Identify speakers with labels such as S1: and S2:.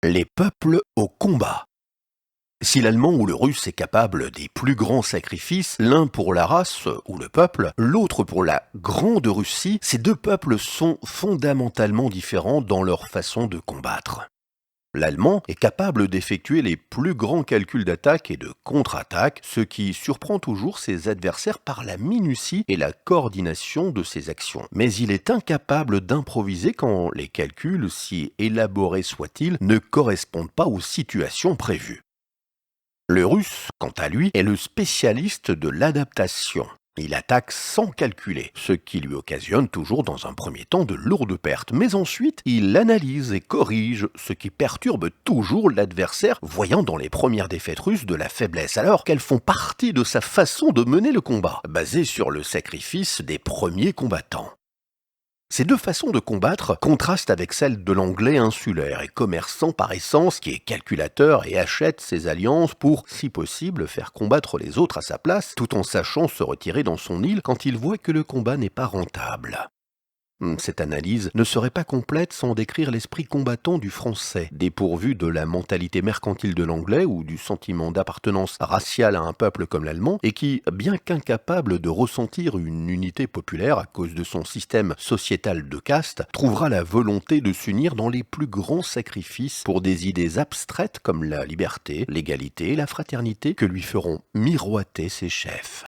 S1: Les peuples au combat. Si l'allemand ou le russe est capable des plus grands sacrifices, l'un pour la race ou le peuple, l'autre pour la grande Russie, ces deux peuples sont fondamentalement différents dans leur façon de combattre. L'allemand est capable d'effectuer les plus grands calculs d'attaque et de contre-attaque, ce qui surprend toujours ses adversaires par la minutie et la coordination de ses actions. Mais il est incapable d'improviser quand les calculs, si élaborés soient-ils, ne correspondent pas aux situations prévues. Le russe, quant à lui, est le spécialiste de l'adaptation. Il attaque sans calculer, ce qui lui occasionne toujours dans un premier temps de lourdes pertes. Mais ensuite, il analyse et corrige, ce qui perturbe toujours l'adversaire, voyant dans les premières défaites russes de la faiblesse, alors qu'elles font partie de sa façon de mener le combat, basé sur le sacrifice des premiers combattants. Ces deux façons de combattre contrastent avec celle de l'anglais insulaire et commerçant par essence qui est calculateur et achète ses alliances pour, si possible, faire combattre les autres à sa place, tout en sachant se retirer dans son île quand il voit que le combat n'est pas rentable. Cette analyse ne serait pas complète sans décrire l'esprit combattant du français, dépourvu de la mentalité mercantile de l'anglais ou du sentiment d'appartenance raciale à un peuple comme l'allemand, et qui, bien qu'incapable de ressentir une unité populaire à cause de son système sociétal de caste, trouvera la volonté de s'unir dans les plus grands sacrifices pour des idées abstraites comme la liberté, l'égalité et la fraternité que lui feront miroiter ses chefs.